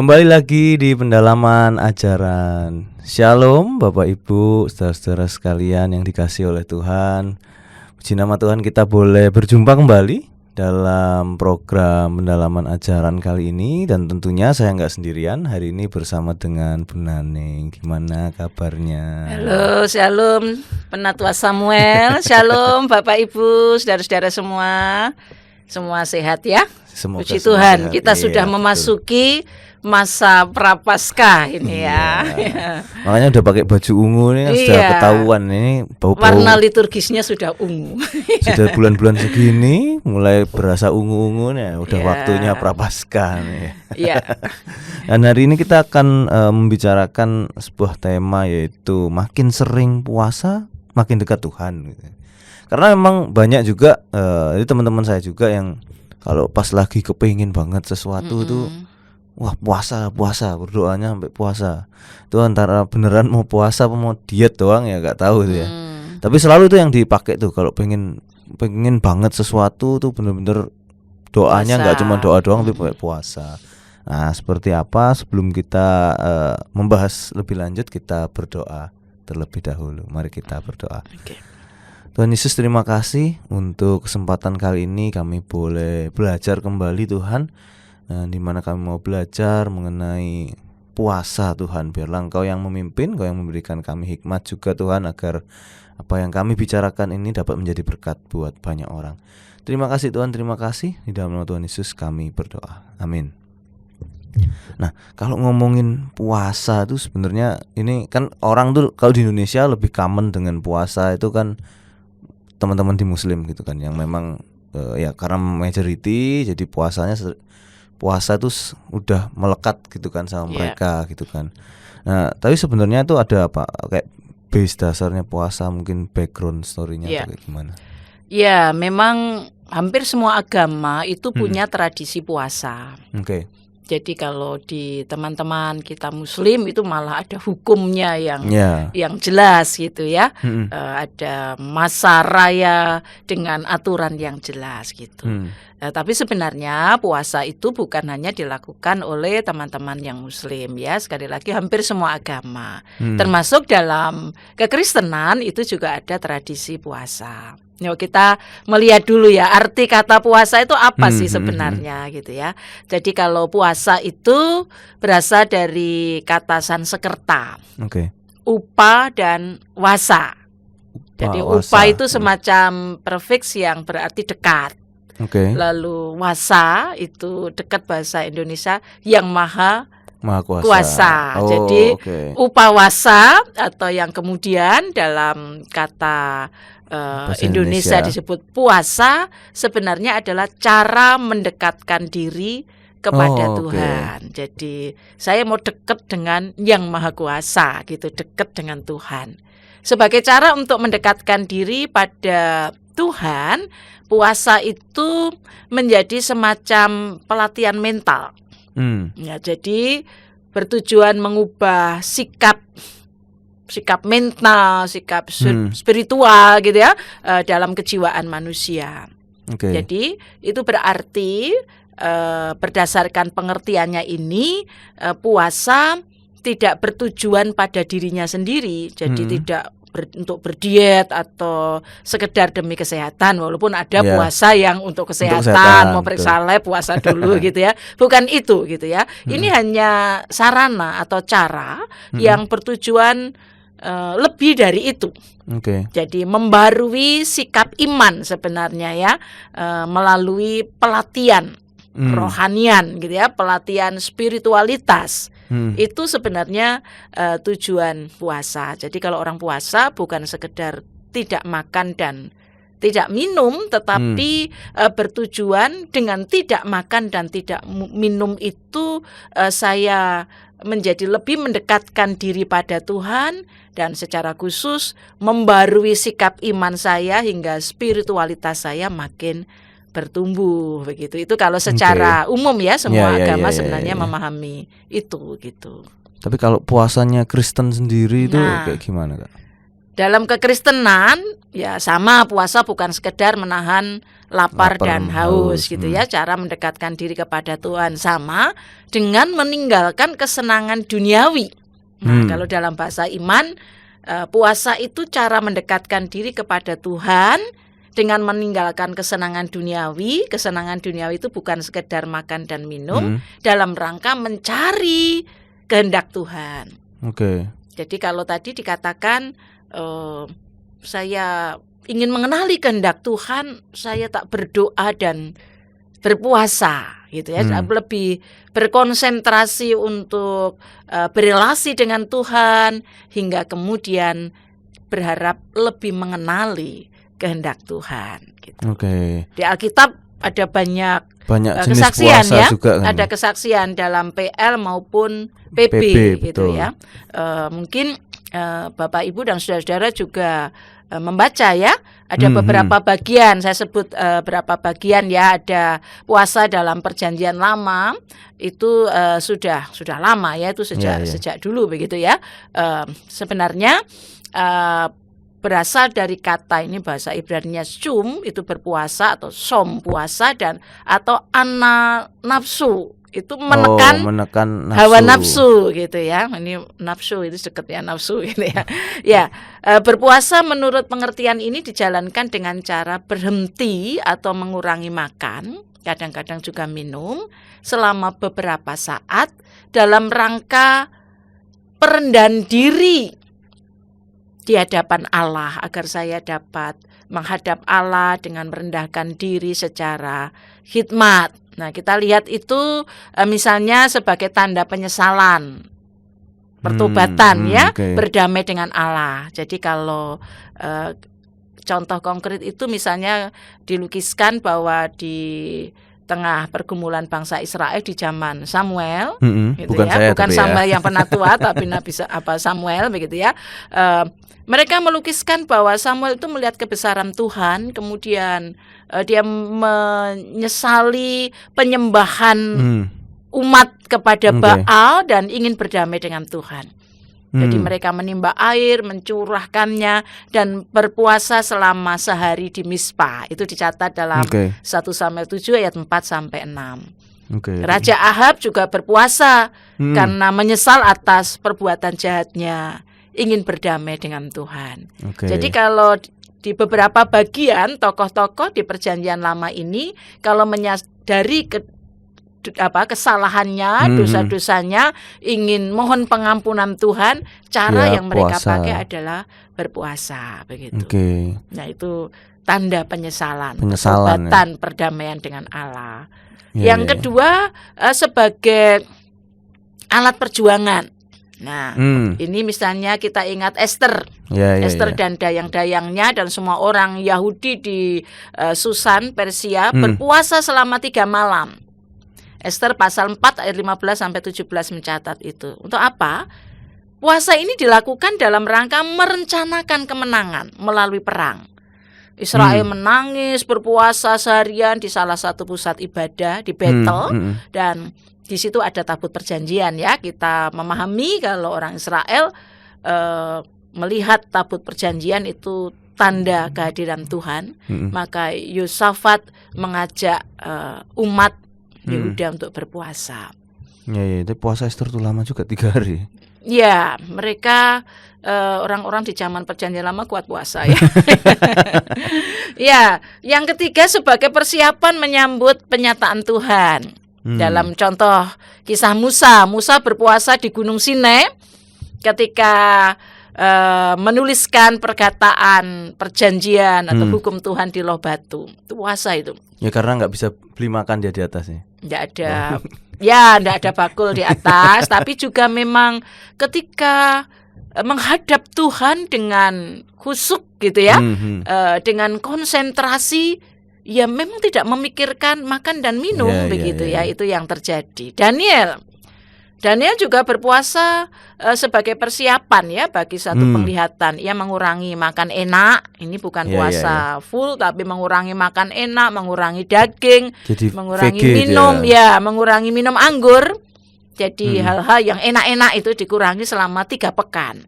Kembali lagi di pendalaman ajaran. Shalom Bapak Ibu, saudara-saudara sekalian yang dikasihi oleh Tuhan. Puji nama Tuhan, kita boleh berjumpa kembali dalam program pendalaman ajaran kali ini. Dan tentunya saya nggak sendirian, hari ini bersama dengan Bu Naneng. Gimana kabarnya? Halo, shalom Penatua Samuel. Shalom Bapak Ibu, saudara-saudara semua sehat ya. Semoga Puji Tuhan, sehat. kita sudah betul. memasuki masa prapaskah ini ya. Makanya udah pakai baju ungu ini kan sudah ketahuan ini bau-bau. Warna liturgisnya sudah ungu. Sudah bulan-bulan segini mulai berasa ungu-ungu nih, udah waktunya prapaskah nih. Iya. Dan hari ini kita akan membicarakan sebuah tema, yaitu makin sering puasa makin dekat Tuhan gitu. Karena memang banyak juga ini teman-teman saya juga yang kalau pas lagi kepingin banget sesuatu itu, wah puasa berdoanya sampai puasa. Itu antara beneran mau puasa apa mau diet doang ya, nggak tahu itu ya. Tapi selalu itu yang dipakai tuh kalau pengen banget sesuatu tuh, bener-bener doanya nggak cuma doa doang tapi pakai puasa. Nah, seperti apa? Sebelum kita membahas lebih lanjut, kita berdoa terlebih dahulu. Mari kita berdoa. Tuhan Yesus, terima kasih untuk kesempatan kali ini kami boleh belajar kembali Tuhan, di mana kami mau belajar mengenai puasa Tuhan. Biarlah Engkau yang memimpin, Engkau yang memberikan kami hikmat juga Tuhan, agar apa yang kami bicarakan ini dapat menjadi berkat buat banyak orang. Terima kasih Tuhan, terima kasih. Di dalam nama Tuhan Yesus kami berdoa, amin. Nah, kalau ngomongin puasa itu sebenarnya ini kan orang tuh kalau di Indonesia lebih common dengan puasa itu kan teman-teman di Muslim gitu kan, yang memang ya karena majority, jadi puasa tuh udah melekat gitu kan sama mereka gitu kan. Nah, tapi sebenarnya tuh ada apa kayak base dasarnya puasa, mungkin background story-nya atau kayak gimana? Ya, memang hampir semua agama itu punya tradisi puasa. Oke. Jadi kalau di teman-teman kita Muslim itu malah ada hukumnya yang jelas gitu ya. Ada masa raya dengan aturan yang jelas gitu. Tapi sebenarnya puasa itu bukan hanya dilakukan oleh teman-teman yang Muslim ya. Sekali lagi hampir semua agama, termasuk dalam kekristenan itu juga ada tradisi puasa. Yuk kita melihat dulu ya arti kata puasa itu apa sih sebenarnya gitu ya. Jadi kalau puasa itu berasal dari kata Sanskerta, upa dan wasa. Jadi upa itu semacam prefix yang berarti dekat. Lalu wasa itu dekat bahasa Indonesia yang maha kuasa. Jadi upawasa atau yang kemudian dalam kata Indonesia disebut puasa sebenarnya adalah cara mendekatkan diri kepada Tuhan. Jadi saya mau dekat dengan yang maha kuasa gitu, dekat dengan Tuhan. Sebagai cara untuk mendekatkan diri pada Tuhan, puasa itu menjadi semacam pelatihan mental. Ya, jadi bertujuan mengubah sikap mental, sikap spiritual gitu ya, dalam kejiwaan manusia. Jadi itu berarti berdasarkan pengertiannya ini, puasa tidak bertujuan pada dirinya sendiri. Jadi tidak untuk berdiet atau sekedar demi kesehatan, walaupun ada puasa yang untuk kesehatan, mau periksa lab puasa dulu gitu ya. Bukan itu gitu ya. Ini hanya sarana atau cara yang bertujuan lebih dari itu. Jadi membarui sikap iman sebenarnya ya, melalui pelatihan rohanian gitu ya, pelatihan spiritualitas. Itu sebenarnya tujuan puasa. Jadi kalau orang puasa bukan sekedar tidak makan dan tidak minum, tetapi bertujuan dengan tidak makan dan tidak minum itu saya menjadi lebih mendekatkan diri pada Tuhan, dan secara khusus membarui sikap iman saya hingga spiritualitas saya makin bertumbuh begitu. Itu kalau secara umum ya, semua agama sebenarnya memahami itu gitu. Tapi kalau puasanya Kristen sendiri itu kayak gimana, Kak? dalam kekristenan ya sama, puasa bukan sekedar menahan lapar dan haus gitu ya. Cara mendekatkan diri kepada Tuhan sama dengan meninggalkan kesenangan duniawi. Nah, kalau dalam bahasa iman, puasa itu cara mendekatkan diri kepada Tuhan dengan meninggalkan kesenangan duniawi. Kesenangan duniawi itu bukan sekedar makan dan minum, dalam rangka mencari kehendak Tuhan. Jadi kalau tadi dikatakan saya ingin mengenali kehendak Tuhan, saya tak berdoa dan berpuasa gitu ya. Lebih berkonsentrasi untuk berelasi dengan Tuhan hingga kemudian berharap lebih mengenali kehendak Tuhan gitu. Di Alkitab ada banyak kesaksian ya, juga, kan? Ada kesaksian dalam PL maupun PB gitu betul. Ya. Mungkin Bapak Ibu dan saudara-saudara juga membaca ya, ada beberapa bagian, saya sebut beberapa bagian ya. Ada puasa dalam Perjanjian Lama itu sudah lama ya, itu sejak dulu begitu ya. Sebenarnya berasal dari kata ini, bahasa Ibrani-nya sum, itu berpuasa, atau som puasa, dan atau ana nafsu, itu menekan nafsu. Hawa nafsu gitu ya. Ini nafsu itu dekat ya, nafsu gitu ya. Ya, berpuasa menurut pengertian ini dijalankan dengan cara berhenti atau mengurangi makan, kadang-kadang juga minum selama beberapa saat dalam rangka perendahan diri di hadapan Allah, agar saya dapat menghadap Allah dengan merendahkan diri secara khidmat. Nah, kita lihat itu misalnya sebagai tanda penyesalan, pertobatan ya, berdamai dengan Allah. Jadi kalau contoh konkret itu misalnya dilukiskan bahwa di tengah pergumulan bangsa Israel di zaman Samuel, gitu bukan ya, bukan Samuel yang penatua, tapi Nabi Samuel begitu ya. Mereka melukiskan bahwa Samuel itu melihat kebesaran Tuhan, kemudian dia menyesali penyembahan umat kepada Baal dan ingin berdamai dengan Tuhan. Jadi mereka menimba air, mencurahkannya, dan berpuasa selama sehari di Mispa. Itu dicatat dalam 1 Samuel 7 ayat 4-6. Raja Ahab juga berpuasa karena menyesal atas perbuatan jahatnya, ingin berdamai dengan Tuhan. Jadi kalau di beberapa bagian tokoh-tokoh di Perjanjian Lama ini, kalau menyadari kesalahannya, dosa-dosanya, ingin mohon pengampunan Tuhan, cara yang mereka pakai adalah berpuasa begitu. Nah, itu tanda penyesalan, pertobatan, perdamaian dengan Allah. Yang kedua, sebagai alat perjuangan. Nah, ini misalnya kita ingat Esther, Esther dan dayang-dayangnya dan semua orang Yahudi di Susan, Persia, berpuasa selama 3 malam. Esther pasal 4 ayat 15-17 mencatat itu. Untuk apa? Puasa ini dilakukan dalam rangka merencanakan kemenangan melalui perang. Israel menangis, berpuasa seharian di salah satu pusat ibadah di Betel, dan di situ ada tabut perjanjian ya. Kita memahami kalau orang Israel melihat tabut perjanjian itu tanda kehadiran Tuhan, maka Yosafat mengajak umat Yehuda untuk berpuasa. Tapi puasa Esther itu lama juga, 3 hari. Ya, mereka orang-orang di zaman Perjanjian Lama kuat puasa ya. Ya, yang ketiga sebagai persiapan menyambut penyataan Tuhan. Dalam contoh kisah Musa berpuasa di Gunung Sinai ketika menuliskan perkataan perjanjian atau hukum Tuhan di loh batu. Itu puasa itu. Ya karena nggak bisa beli makan dia di atasnya. Nggak ada, ya nggak ada bakul di atas. Tapi juga memang ketika menghadap Tuhan dengan khusyuk gitu ya, dengan konsentrasi, ya memang tidak memikirkan makan dan minum begitu ya. Itu yang terjadi. Daniel juga berpuasa sebagai persiapan ya bagi satu penglihatan. Ia mengurangi makan enak. Ini bukan puasa full, tapi mengurangi makan enak, mengurangi daging, jadi mengurangi minum mengurangi minum anggur. Jadi hal-hal yang enak-enak itu dikurangi selama 3 pekan.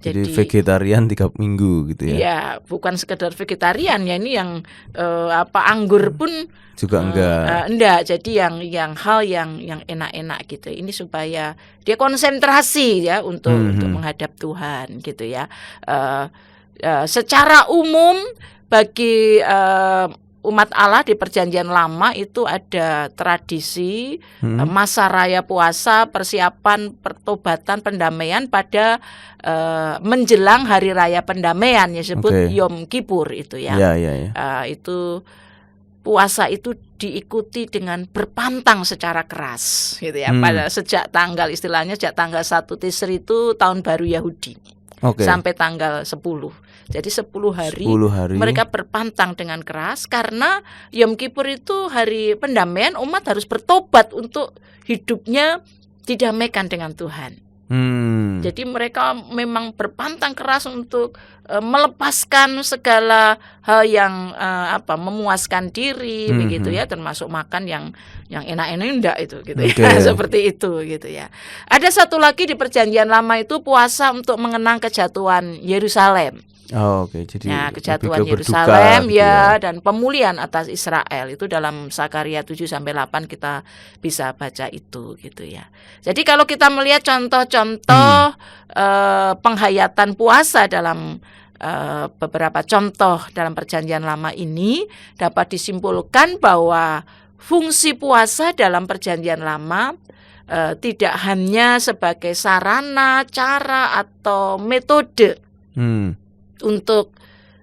Jadi vegetarian 3 minggu gitu ya? Iya, bukan sekedar vegetarian ya, ini yang anggur pun juga enggak. Jadi yang hal yang enak-enak gitu. Ini supaya dia konsentrasi ya untuk menghadap Tuhan gitu ya. Secara umum bagi umat Allah di Perjanjian Lama itu ada tradisi masa raya puasa, persiapan pertobatan, pendamaian pada menjelang hari raya pendamaian, disebut Yom Kippur itu ya. Itu puasa itu diikuti dengan berpantang secara keras gitu ya. Pada sejak tanggal 1 Tisri itu tahun baru Yahudi. Sampai tanggal 10. Jadi 10 hari mereka berpantang dengan keras karena Yom Kippur itu hari pendamaian, umat harus bertobat untuk hidupnya didamaikan dengan Tuhan. Jadi mereka memang berpantang keras untuk melepaskan segala hal yang memuaskan diri begitu ya, termasuk makan yang enak-enak enggak itu gitu ya. Seperti itu gitu ya. Ada satu lagi di Perjanjian Lama itu puasa untuk mengenang kejatuhan Yerusalem. Jadi kejatuhan Yerusalem ya, dan pemulihan atas Israel itu dalam Sakaria 7-8 kita bisa baca itu gitu ya. Jadi kalau kita melihat contoh-contoh penghayatan puasa dalam beberapa contoh dalam Perjanjian Lama ini, dapat disimpulkan bahwa fungsi puasa dalam Perjanjian Lama tidak hanya sebagai sarana, cara atau metode untuk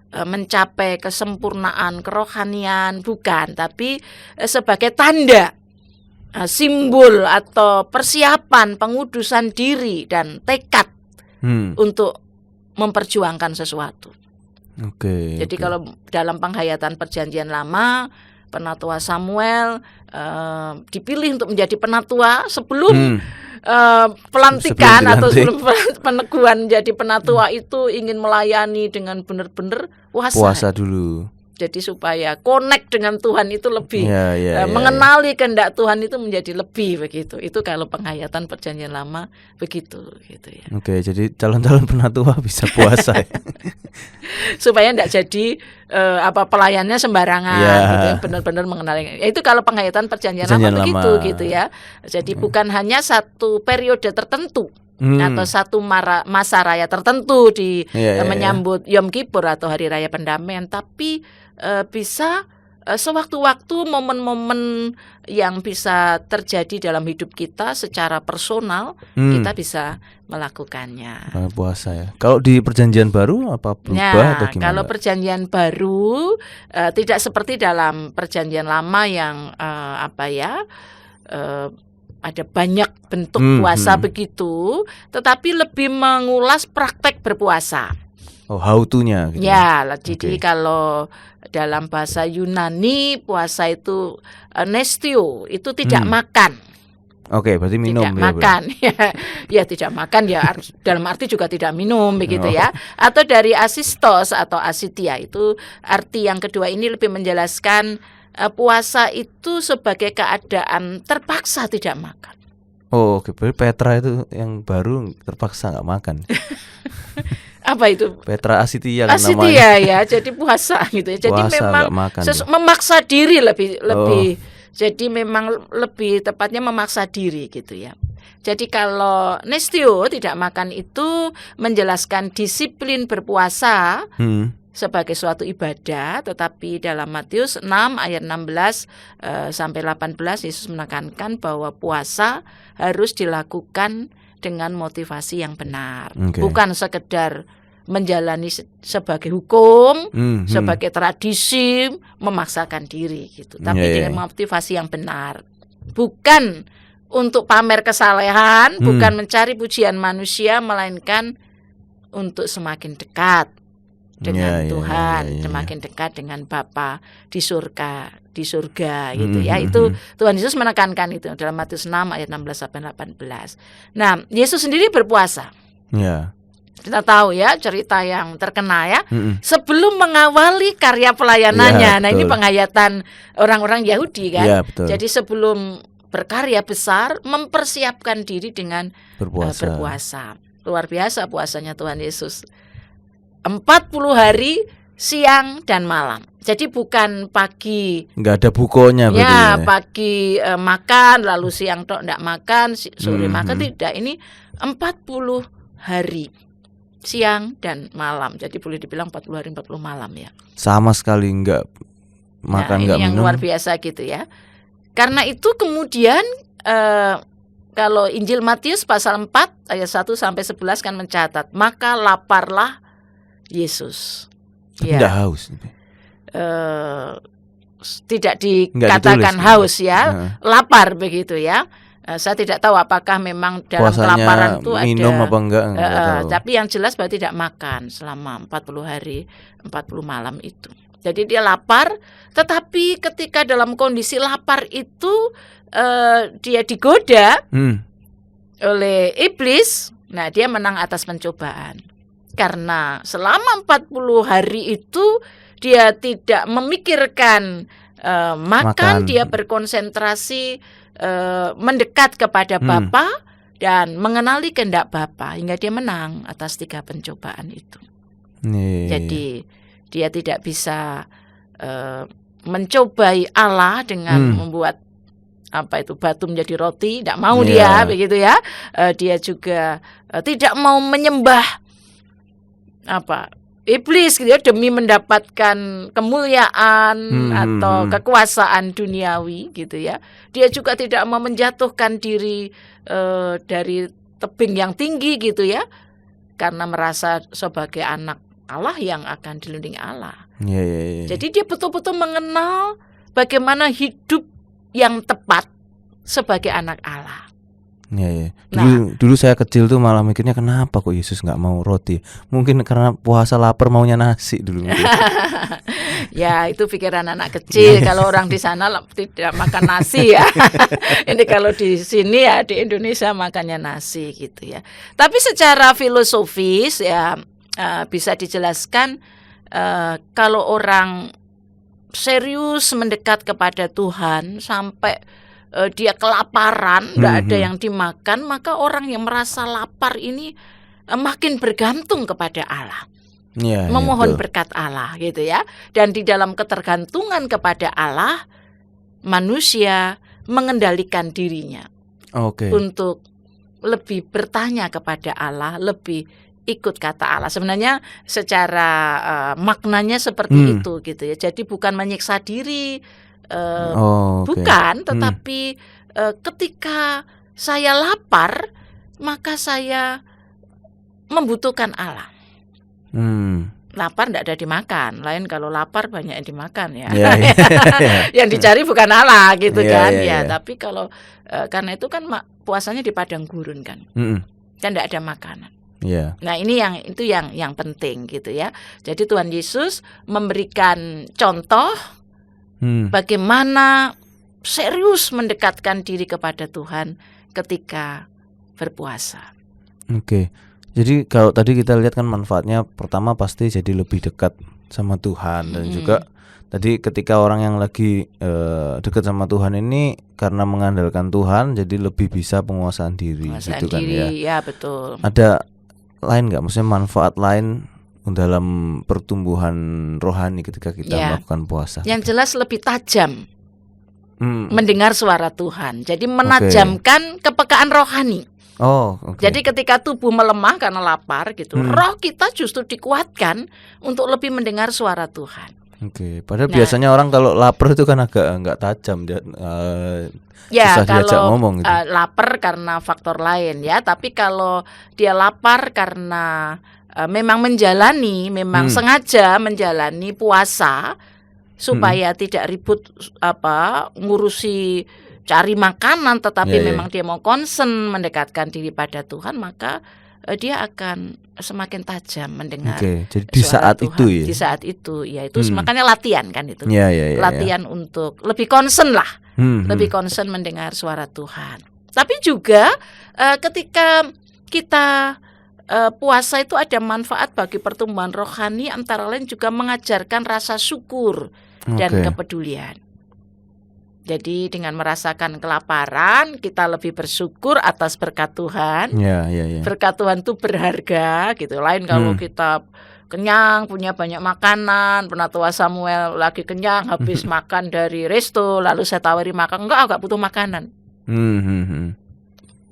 mencapai kesempurnaan kerohanian, bukan, tapi sebagai tanda, simbol atau persiapan pengudusan diri dan tekad untuk memperjuangkan sesuatu. Jadi kalau dalam penghayatan Perjanjian Lama, Penatua Samuel dipilih untuk menjadi penatua sebelum pelantikan atau sebelum peneguhan jadi penatua itu ingin melayani dengan benar-benar puasa dulu. Jadi supaya connect dengan Tuhan itu lebih mengenali kehendak Tuhan itu menjadi lebih begitu. Itu kalau penghayatan Perjanjian Lama begitu gitu ya. Jadi calon-calon penatua bisa puasa ya. Supaya tidak jadi pelayannya sembarangan gitu ya, benar-benar mengenali. Itu kalau penghayatan Perjanjian Lama begitu gitu ya. Jadi bukan hanya satu periode tertentu atau satu masa raya tertentu di menyambut Yom Kippur atau hari raya pendamaian, tapi bisa sewaktu-waktu momen-momen yang bisa terjadi dalam hidup kita secara personal, kita bisa melakukannya. Puasa ya. Kalau di Perjanjian Baru apa berubah atau gimana? Kalau Perjanjian Baru tidak seperti dalam Perjanjian Lama yang ada banyak bentuk puasa begitu, tetapi lebih mengulas praktek berpuasa. How to-nya gitu. Jadi kalau dalam bahasa Yunani puasa itu nestio, itu tidak makan. Berarti minum. Tidak makan. Ya tidak makan ya dalam arti juga tidak minum begitu ya. Atau dari asistos atau asitia, itu arti yang kedua ini lebih menjelaskan puasa itu sebagai keadaan terpaksa tidak makan. Berarti Petra itu yang baru terpaksa nggak makan. Apa itu? Petra Asitia kan namanya. Asitia ya, jadi puasa gitu ya. Jadi puasa, memang memaksa diri lebih. Jadi memang lebih tepatnya memaksa diri gitu ya. Jadi kalau nestio tidak makan itu menjelaskan disiplin berpuasa sebagai suatu ibadah, tetapi dalam Matius 6 ayat 16 sampai 18 Yesus menekankan bahwa puasa harus dilakukan dengan motivasi yang benar, bukan sekedar menjalani sebagai hukum, sebagai tradisi, memaksakan diri gitu, tapi dengan motivasi yang benar, bukan untuk pamer kesalehan, bukan mencari pujian manusia, melainkan untuk semakin dekat dengan Tuhan, semakin dekat dengan Bapa di surga gitu ya. Itu Tuhan Yesus menekankan itu dalam Matius 6 ayat 16 sampai 18. Nah, Yesus sendiri berpuasa. Kita tahu ya cerita yang terkenal ya. Sebelum mengawali karya pelayanannya. Nah, ini penghayatan orang-orang Yahudi kan. Jadi sebelum berkarya besar, mempersiapkan diri dengan berpuasa. luar biasa puasanya Tuhan Yesus. 40 hari siang dan malam. Jadi bukan pagi, nggak ada bukonya ya, pagi makan lalu siang tok enggak makan, sore makan, tidak. Ini 40 hari siang dan malam. Jadi boleh dibilang 40 hari 40 malam ya. Sama sekali enggak makan, enggak minum. Yang luar biasa gitu ya. Karena itu kemudian kalau Injil Matius pasal 4 ayat 1 sampai 11 kan mencatat, maka laparlah Yesus. Tapi enggak haus. Tidak dikatakan haus ya, lapar begitu ya. Saya tidak tahu apakah memang dalam puasanya kelaparan itu minum ada apa enggak tahu. Tapi yang jelas bahwa tidak makan selama 40 hari 40 malam itu. Jadi dia lapar, tetapi ketika dalam kondisi lapar itu dia digoda oleh iblis. Nah, dia menang atas pencobaan. Karena selama 40 hari itu dia tidak memikirkan makan, dia berkonsentrasi mendekat kepada Bapa dan mengenali kehendak Bapa hingga dia menang atas 3 pencobaan itu. Jadi dia tidak bisa mencobai Allah dengan membuat batu menjadi roti, tidak mau dia begitu ya. Dia juga tidak mau menyembah iblis gitu ya, demi mendapatkan kemuliaan atau kekuasaan duniawi gitu ya. Dia juga tidak mau menjatuhkan diri dari tebing yang tinggi gitu ya, karena merasa sebagai anak Allah yang akan dilindungi Allah. Jadi dia betul-betul mengenal bagaimana hidup yang tepat sebagai anak Allah. Dulu saya kecil tuh malah mikirnya kenapa kok Yesus nggak mau roti? Mungkin karena puasa lapar maunya nasi dulu. Ya itu pikiran anak kecil. Kalau orang di sana tidak makan nasi ya. Ini kalau di sini ya di Indonesia makannya nasi gitu ya. Tapi secara filosofis ya bisa dijelaskan kalau orang serius mendekat kepada Tuhan sampai dia kelaparan, tidak ada yang dimakan, maka orang yang merasa lapar ini makin bergantung kepada Allah, memohon berkat Allah gitu ya. Dan di dalam ketergantungan kepada Allah, manusia mengendalikan dirinya untuk lebih bertanya kepada Allah, lebih ikut kata Allah. Sebenarnya secara maknanya seperti itu gitu ya. Jadi bukan menyiksa diri. Bukan, tetapi ketika saya lapar, maka saya membutuhkan Allah. Lapar tidak ada dimakan. Lain kalau lapar banyak yang dimakan ya. Yang dicari bukan Allah gitu kan. Tapi kalau karena itu kan puasanya di padang gurun kan. Kan tidak ada makanan. Nah ini yang penting gitu ya. Jadi Tuhan Yesus memberikan contoh bagaimana serius mendekatkan diri kepada Tuhan ketika berpuasa. Jadi kalau tadi kita lihat kan manfaatnya pertama pasti jadi lebih dekat sama Tuhan. Dan juga tadi ketika orang yang lagi dekat sama Tuhan ini karena mengandalkan Tuhan jadi lebih bisa penguasaan diri gitu kan ya. Ya betul. Ada lain nggak, maksudnya manfaat lain dalam pertumbuhan rohani ketika kita melakukan puasa? Yang jelas lebih tajam mendengar suara Tuhan. Jadi menajamkan kepekaan rohani. Jadi ketika tubuh melemah karena lapar gitu, roh kita justru dikuatkan untuk lebih mendengar suara Tuhan. Padahal biasanya orang kalau lapar itu kan agak nggak tajam, dia susah diajak ngomong gitu. Lapar karena faktor lain ya, tapi kalau dia lapar karena memang sengaja menjalani puasa supaya tidak ribut ngurusi cari makanan, tetapi memang dia mau concern mendekatkan diri pada Tuhan, maka dia akan semakin tajam mendengar. Jadi di saat Tuhan. itu ya. Di saat itu ya itu makanya latihan kan itu. Latihan ya. untuk lebih concern lah. Lebih concern mendengar suara Tuhan. Tapi juga ketika kita puasa itu ada manfaat bagi pertumbuhan rohani, antara lain juga mengajarkan rasa syukur dan kepedulian. Jadi dengan merasakan kelaparan, kita lebih bersyukur atas berkat Tuhan. Berkat Tuhan itu berharga gitu. Lain kalau kita kenyang, punya banyak makanan, penatua Samuel lagi kenyang, habis makan dari resto, lalu saya tawari makan, enggak butuh makanan.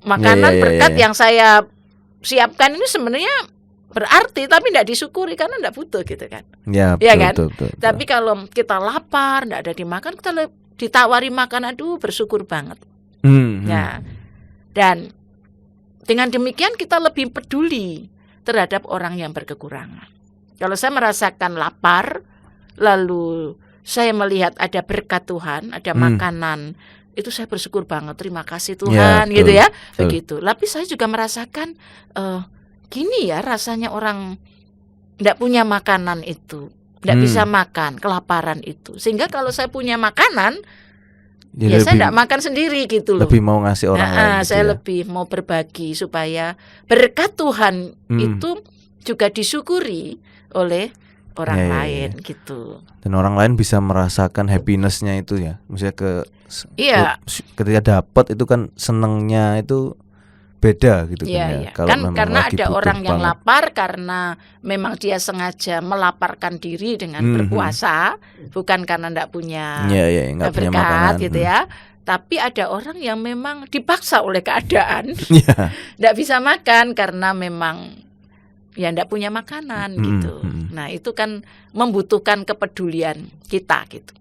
Makanan berkat yang saya siapkan ini sebenarnya berarti, tapi tidak disyukuri karena tidak butuh gitu kan. Betul. Tapi kalau kita lapar, tidak ada dimakan, kita ditawari makan, aduh bersyukur banget. Ya. Dan dengan demikian kita lebih peduli terhadap orang yang berkekurangan. Kalau saya merasakan lapar, lalu saya melihat ada berkat Tuhan, ada makanan, itu saya bersyukur banget, terima kasih Tuhan, gitu ya. Begitu. Tapi saya juga merasakan gini ya rasanya orang tidak punya makanan itu. Tidak bisa makan, kelaparan itu. Sehingga kalau saya punya makanan, saya tidak makan sendiri gitu loh. Lebih mau ngasih orang lain. Saya lebih mau berbagi supaya berkat Tuhan itu juga disyukuri oleh orang lain gitu. Dan orang lain bisa merasakan happiness-nya itu ya. Misalnya ketika dapat itu kan senengnya itu beda gitu kan ya. Karena ada orang yang lapar karena memang dia sengaja melaparkan diri dengan berpuasa, bukan karena tidak punya berkat gitu ya. Tapi ada orang yang memang dipaksa oleh keadaan, tidak bisa makan karena memang tidak punya makanan gitu. Nah itu kan membutuhkan kepedulian kita gitu.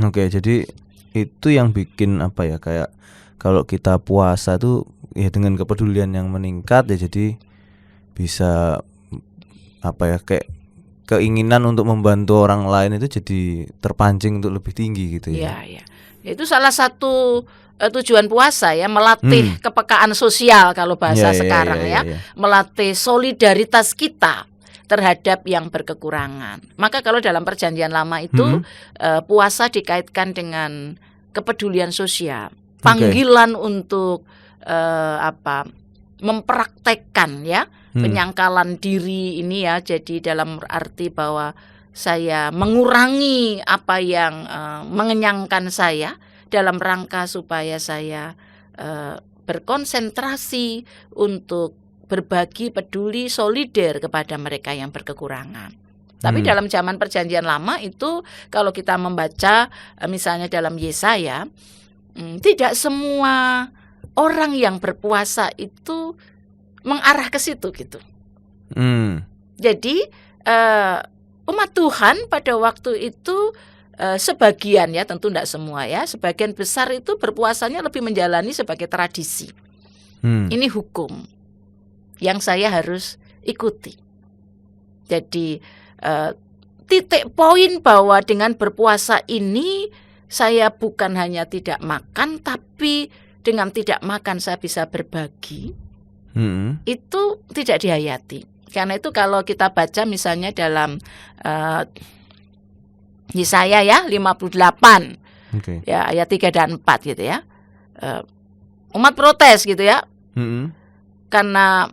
Oke, jadi itu yang bikin kayak kalau kita puasa tuh ya dengan kepedulian yang meningkat ya, jadi bisa kayak keinginan untuk membantu orang lain itu jadi terpancing untuk lebih tinggi gitu ya. Iya. Itu salah satu tujuan puasa ya, melatih kepekaan sosial kalau bahasa sekarang ya. Melatih solidaritas kita terhadap yang berkekurangan. Maka kalau dalam Perjanjian Lama itu puasa dikaitkan dengan kepedulian sosial, panggilan untuk mempraktekkan ya penyangkalan diri ini ya. Jadi dalam arti bahwa saya mengurangi apa yang mengenyangkan saya dalam rangka supaya saya berkonsentrasi untuk berbagi, peduli, solider kepada mereka yang berkekurangan. Tapi dalam zaman Perjanjian Lama itu kalau kita membaca misalnya dalam Yesaya, tidak semua orang yang berpuasa itu mengarah ke situ gitu. Jadi umat Tuhan pada waktu itu sebagian ya, tentu tidak semua ya, sebagian besar itu berpuasanya lebih menjalani sebagai tradisi. Ini hukum yang saya harus ikuti. Jadi titik poin bahwa dengan berpuasa ini saya bukan hanya tidak makan, tapi dengan tidak makan saya bisa berbagi. Itu tidak dihayati. Karena itu kalau kita baca misalnya dalam Yesaya ya 58 ya ayat 3 dan 4 gitu ya. Umat protes gitu ya. Karena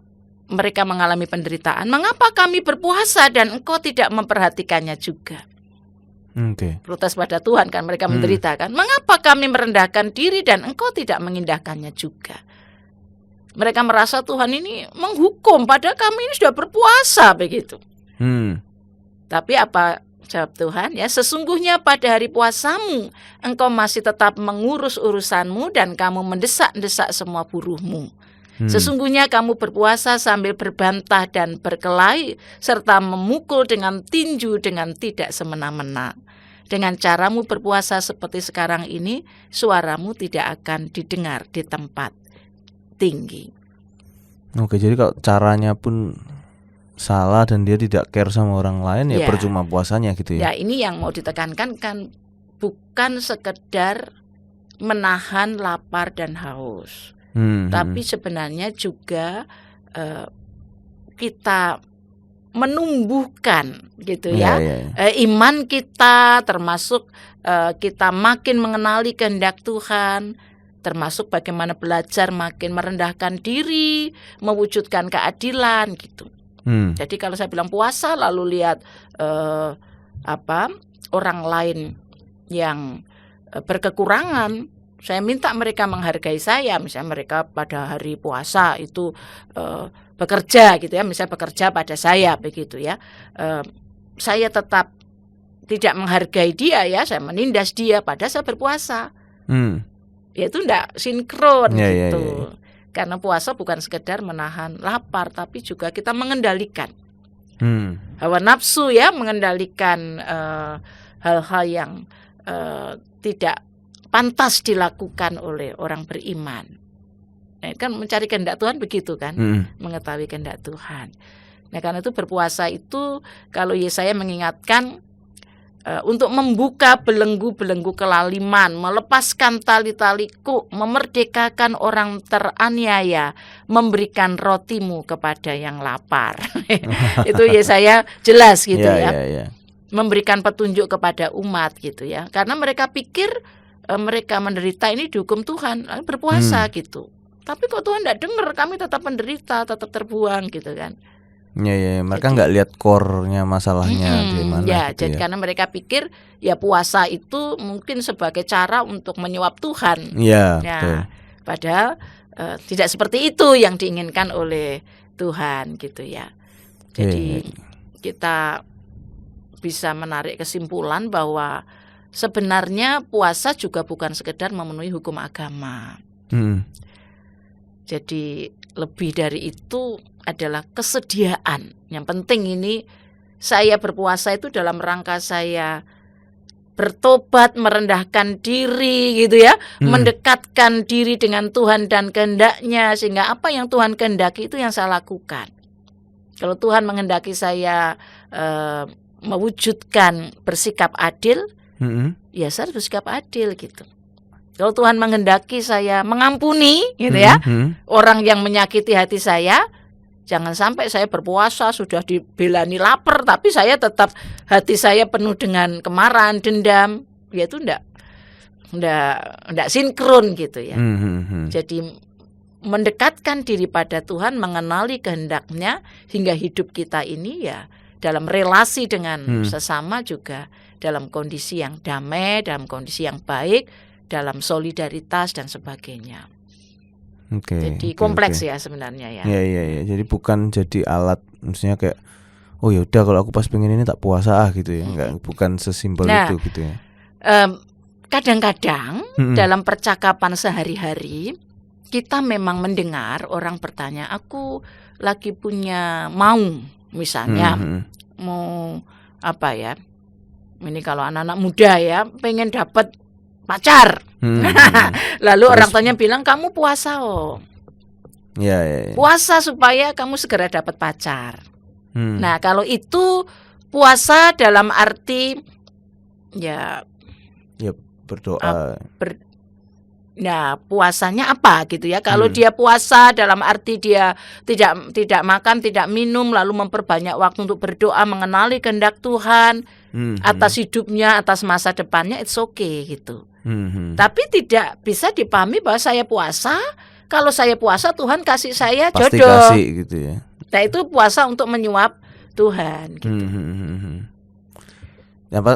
mereka mengalami penderitaan. Mengapa kami berpuasa dan engkau tidak memperhatikannya juga? Protes pada Tuhan kan, mereka menderita kan. Mengapa kami merendahkan diri dan engkau tidak mengindahkannya juga? Mereka merasa Tuhan ini menghukum, padahal kami ini sudah berpuasa begitu. Tapi apa jawab Tuhan? Ya, sesungguhnya pada hari puasamu engkau masih tetap mengurus urusanmu dan kamu mendesak-desak semua buruhmu. Sesungguhnya kamu berpuasa sambil berbantah dan berkelahi serta memukul dengan tinju dengan tidak semena-mena. Dengan caramu berpuasa seperti sekarang ini, suaramu tidak akan didengar di tempat tinggi. Oke, jadi kalau caranya pun salah dan dia tidak care sama orang lain ya percuma puasanya gitu ya. Ya, ini yang mau ditekankan kan bukan sekedar menahan lapar dan haus. Tapi sebenarnya juga kita menumbuhkan gitu ya, iman kita, termasuk kita makin mengenali kehendak Tuhan, termasuk bagaimana belajar makin merendahkan diri, mewujudkan keadilan gitu. Jadi kalau saya bilang puasa lalu lihat orang lain yang berkekurangan, saya minta mereka menghargai saya. Misalnya mereka pada hari puasa itu bekerja gitu ya, misalnya bekerja pada saya begitu ya, saya tetap tidak menghargai dia ya, saya menindas dia pada saya berpuasa. Ya itu enggak sinkron gitu. Karena puasa bukan sekedar menahan lapar, tapi juga kita mengendalikan hawa nafsu ya, mengendalikan hal-hal yang tidak pantas dilakukan oleh orang beriman. Nah, kan mencari kehendak Tuhan begitu kan, mengetahui kehendak Tuhan. Nah karena itu berpuasa itu, kalau Yesaya mengingatkan untuk membuka belenggu-belenggu kelaliman, melepaskan tali-taliku, memerdekakan orang teraniaya, memberikan rotimu kepada yang lapar. Itu Yesaya jelas gitu ya. Memberikan petunjuk kepada umat gitu ya. Karena mereka pikir mereka menderita ini dihukum Tuhan, berpuasa gitu. Tapi kok Tuhan tidak dengar, kami tetap menderita, tetap terbuang gitu kan. Mereka nggak lihat core-nya masalahnya di mana gitu jadi karena mereka pikir ya puasa itu mungkin sebagai cara untuk menyuap Tuhan. Betul. Padahal tidak seperti itu yang diinginkan oleh Tuhan gitu ya. Jadi kita bisa menarik kesimpulan bahwa sebenarnya puasa juga bukan sekedar memenuhi hukum agama. Jadi lebih dari itu adalah kesediaan. Yang penting ini saya berpuasa itu dalam rangka saya bertobat, merendahkan diri gitu ya, mendekatkan diri dengan Tuhan dan kehendak-Nya, sehingga apa yang Tuhan kehendaki itu yang saya lakukan. Kalau Tuhan menghendaki saya mewujudkan bersikap adil, ya saya harus bersikap adil gitu. Kalau Tuhan menghendaki saya mengampuni gitu ya, orang yang menyakiti hati saya, jangan sampai saya berpuasa sudah dibelani lapar, tapi saya tetap hati saya penuh dengan kemarahan, dendam. Ya itu enggak sinkron gitu ya. Jadi mendekatkan diri pada Tuhan, mengenali kehendak-Nya, hingga hidup kita ini ya dalam relasi dengan sesama juga dalam kondisi yang damai, dalam kondisi yang baik, dalam solidaritas dan sebagainya. Jadi kompleks ya sebenarnya ya. Jadi bukan jadi alat, maksudnya kayak oh ya udah kalau aku pas pengen ini tak puasa gitu ya. Bukan sesimpel itu gitu ya. Kadang-kadang dalam percakapan sehari-hari kita memang mendengar orang bertanya, aku lagi punya misalnya mau apa ya? Ini kalau anak-anak muda ya, pengen dapat pacar. Lalu orang tuanya bilang, kamu puasa puasa supaya kamu segera dapat pacar. Nah kalau itu puasa dalam arti ya berdoa. Nah puasanya apa gitu ya? Kalau dia puasa dalam arti dia tidak makan, tidak minum, lalu memperbanyak waktu untuk berdoa, mengenali kehendak Tuhan atas hidupnya, atas masa depannya, it's okay gitu. Tapi tidak bisa dipahami bahwa saya puasa, kalau saya puasa Tuhan kasih saya pasti jodoh. Pasti kasih gitu ya. Nah itu puasa untuk menyuap Tuhan gitu.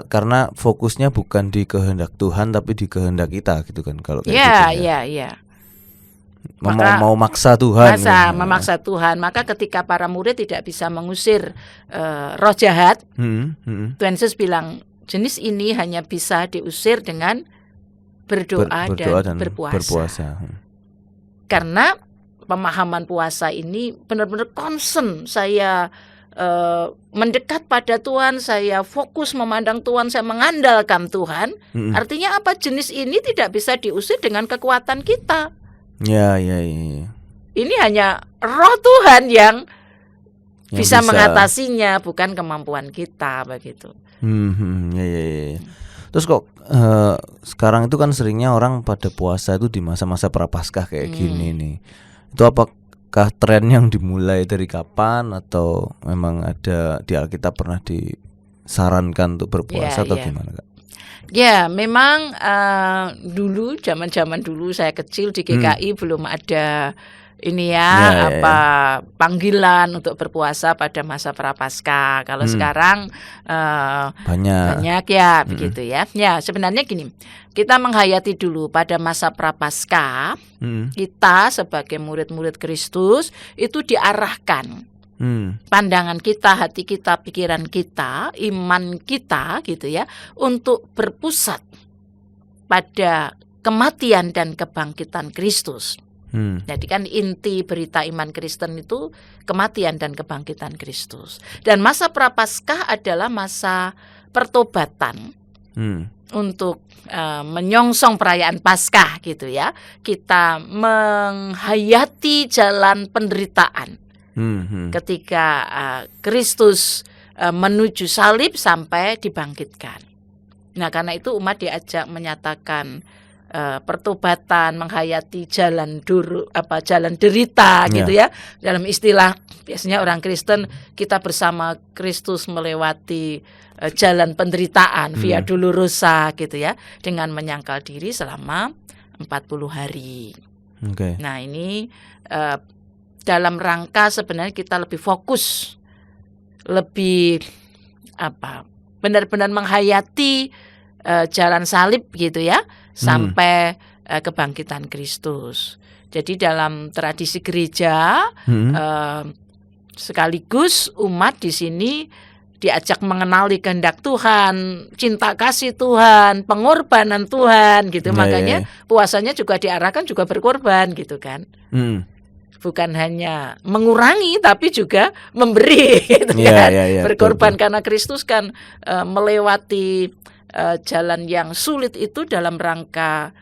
Karena fokusnya bukan di kehendak Tuhan tapi di kehendak kita gitu kan, kalau kayak gitu ya. Mau maksa Tuhan. Memaksa Tuhan. Maka ketika para murid tidak bisa mengusir roh jahat, Tuhan Yesus bilang jenis ini hanya bisa diusir dengan berdoa dan berpuasa. Karena pemahaman puasa ini benar-benar concern saya mendekat pada Tuhan, saya fokus memandang Tuhan, saya mengandalkan Tuhan. Artinya apa? Jenis ini tidak bisa diusir dengan kekuatan kita. Ya. Ini hanya roh Tuhan yang bisa mengatasinya, bukan kemampuan kita begitu. Terus kok sekarang itu kan seringnya orang pada puasa itu di masa-masa prapaskah kayak gini nih. Itu apakah tren yang dimulai dari kapan, atau memang ada di Alkitab pernah disarankan untuk berpuasa atau gimana Kak? Ya memang dulu zaman dulu saya kecil di GKI belum ada ini panggilan untuk berpuasa pada masa Prapaskah. Kalau sekarang banyak ya begitu ya. Ya, sebenarnya gini, kita menghayati dulu pada masa Prapaskah, kita sebagai murid-murid Kristus itu diarahkan pandangan kita, hati kita, pikiran kita, iman kita gitu ya, untuk berpusat pada kematian dan kebangkitan Kristus. Jadi kan inti berita iman Kristen itu kematian dan kebangkitan Kristus. Dan masa Prapaskah adalah masa pertobatan untuk menyongsong perayaan Paskah gitu ya. Kita menghayati jalan penderitaan ketika Kristus menuju salib sampai dibangkitkan. Nah, karena itu umat diajak menyatakan pertobatan, menghayati jalan derita gitu ya. Dalam istilah biasanya orang Kristen, kita bersama Kristus melewati jalan penderitaan, via dolorosa gitu ya, dengan menyangkal diri selama 40 hari. Nah, ini dalam rangka sebenarnya kita lebih fokus, lebih benar-benar menghayati jalan salib gitu ya, sampai kebangkitan Kristus. Jadi dalam tradisi gereja sekaligus umat di sini diajak mengenali kehendak Tuhan, cinta kasih Tuhan, pengorbanan Tuhan gitu. Makanya puasanya juga diarahkan juga berkorban gitu kan. Bukan hanya mengurangi tapi juga memberi gitu kan. Berkorban karena Kristus kan melewati jalan yang sulit itu dalam rangka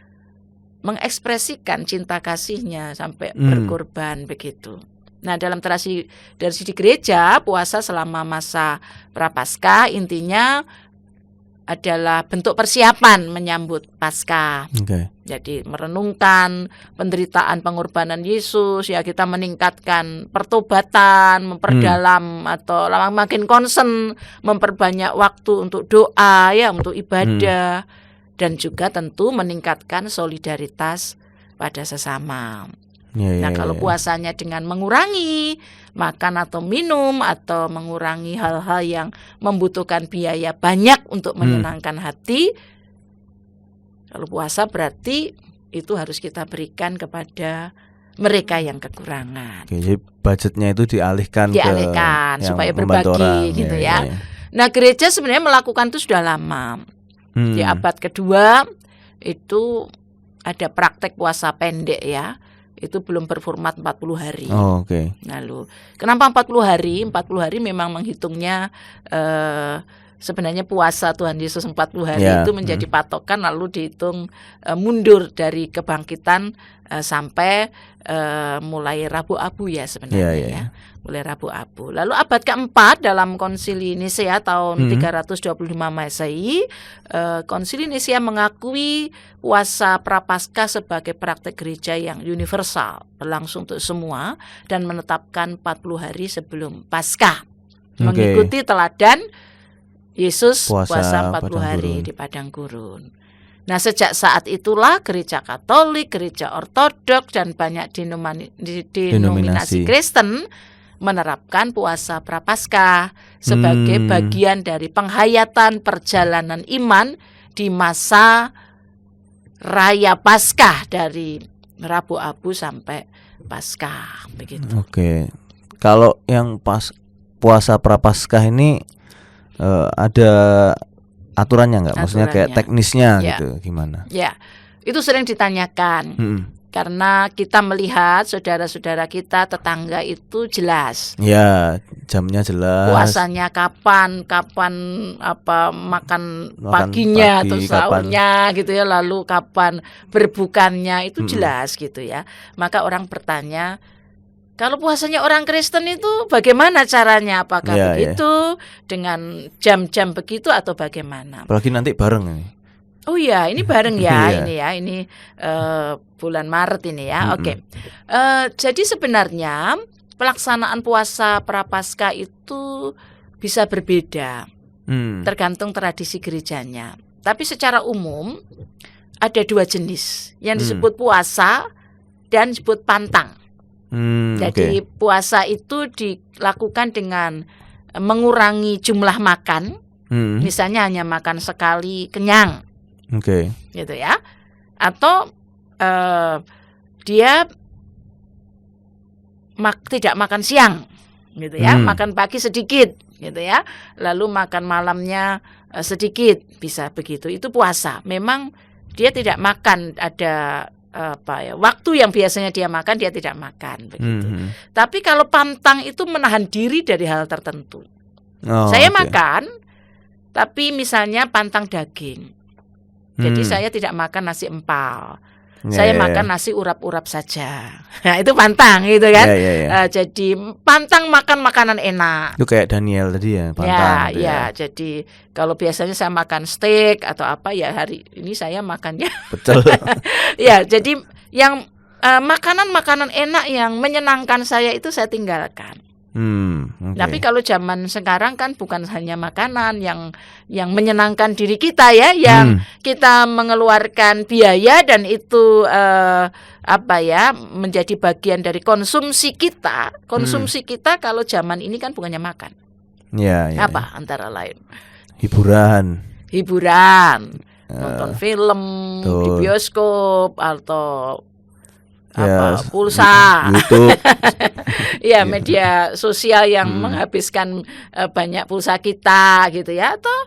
mengekspresikan cinta kasihnya sampai berkorban begitu. Nah, dalam tradisi di gereja, puasa selama masa Prapaskah intinya adalah bentuk persiapan menyambut Paskah. Jadi merenungkan penderitaan pengorbanan Yesus, ya kita meningkatkan pertobatan, memperdalam atau makin concern, memperbanyak waktu untuk doa ya, untuk ibadah, dan juga tentu meningkatkan solidaritas pada sesama. Kalau puasanya dengan mengurangi makan atau minum atau mengurangi hal-hal yang membutuhkan biaya banyak untuk menyenangkan hati, kalau puasa berarti itu harus kita berikan kepada mereka yang kekurangan. Jadi budgetnya itu dialihkan supaya berbagi gitu ya. Nah, gereja sebenarnya melakukan itu sudah lama. Di abad kedua itu ada praktek puasa pendek ya. Itu belum berformat 40 hari. Lalu kenapa 40 hari? 40 hari memang menghitungnya sebenarnya puasa Tuhan Yesus 40 hari itu menjadi patokan, lalu dihitung mundur dari kebangkitan sampai mulai Rabu Abu ya sebenarnya mulai Rabu Abu. Lalu abad keempat dalam Konsili Nisea tahun 325 Masehi, Konsili Nisea mengakui puasa Prapaskah sebagai praktek gereja yang universal, berlangsung untuk semua, dan menetapkan 40 hari sebelum Paskah, mengikuti teladan Yesus puasa 40 hari di padang gurun. Nah, sejak saat itulah gereja Katolik, gereja Ortodoks, dan banyak denominasi Kristen menerapkan puasa Prapaskah sebagai bagian dari penghayatan perjalanan iman di masa Raya Paskah dari Rabu Abu sampai Paskah begitu. Kalau yang puasa Prapaskah ini ada aturannya nggak? Maksudnya kayak teknisnya gitu gimana? Ya, itu sering ditanyakan. Karena kita melihat saudara-saudara kita tetangga itu jelas. Jamnya jelas. Puasanya kapan makan paginya atau sahurnya gitu ya, lalu kapan berbukannya itu jelas gitu ya. Maka orang bertanya, kalau puasanya orang Kristen itu bagaimana caranya? Apakah begitu dengan jam-jam begitu atau bagaimana? Apalagi nanti bareng ini. Oh ya, ini bareng ya, ini bulan Maret ini ya. Jadi sebenarnya pelaksanaan puasa Prapaskah itu bisa berbeda, tergantung tradisi gerejanya. Tapi secara umum ada dua jenis yang disebut puasa dan disebut pantang. Jadi puasa itu dilakukan dengan mengurangi jumlah makan, misalnya hanya makan sekali kenyang, gitu ya, atau dia tidak makan siang, gitu ya, makan pagi sedikit, gitu ya, lalu makan malamnya sedikit, bisa begitu. Itu puasa. Memang dia tidak makan, ada waktu yang biasanya dia makan, dia tidak makan begitu. Tapi kalau pantang itu menahan diri dari hal tertentu. Saya makan, tapi misalnya pantang daging. Jadi saya tidak makan nasi empal. Saya makan nasi urap-urap saja. Nah, itu pantang gitu kan. Jadi pantang makan makanan enak. Itu kayak Daniel tadi ya, pantang. Jadi kalau biasanya saya makan steak atau apa, ya hari ini saya makannya betul. Ya, jadi yang makanan-makanan enak yang menyenangkan saya itu saya tinggalkan. Tapi kalau zaman sekarang kan bukan hanya makanan yang menyenangkan diri kita ya, yang kita mengeluarkan biaya dan itu menjadi bagian dari konsumsi kita. Konsumsi kita kalau zaman ini kan bukannya makan. Antara lain hiburan, nonton film di bioskop atau pulsa, YouTube. Media sosial yang menghabiskan banyak pulsa kita gitu ya, atau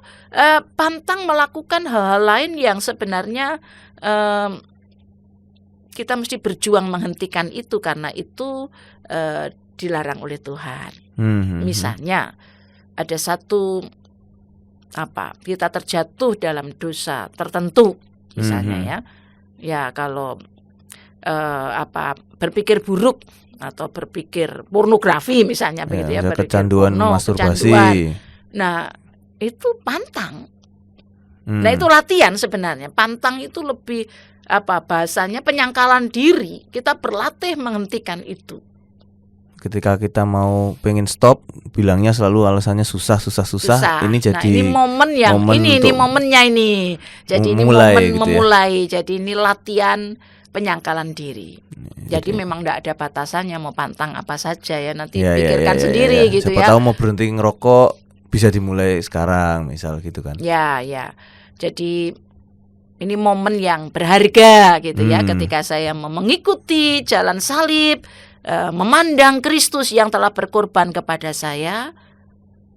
pantang melakukan hal-hal lain yang sebenarnya kita mesti berjuang menghentikan itu karena itu dilarang oleh Tuhan. Misalnya ada satu kita terjatuh dalam dosa tertentu misalnya ya kalau berpikir buruk atau berpikir pornografi misalnya begitu ya, kecanduan masturbasi. Nah, itu pantang. Nah, itu latihan sebenarnya. Pantang itu lebih bahasanya penyangkalan diri. Kita berlatih menghentikan itu. Ketika kita mau pengen stop, bilangnya selalu alasannya susah. Ini jadi ini momen yang ini momennya ini. Jadi ini momen memulai. Jadi ini latihan penyangkalan diri. Jadi memang tidak ada batasannya, mau pantang apa saja ya, nanti pikirkan sendiri gitu. Siapa tahu mau berhenti ngerokok bisa dimulai sekarang misal gitu kan. Jadi ini momen yang berharga gitu ya, ketika saya mengikuti jalan salib, memandang Kristus yang telah berkorban kepada saya,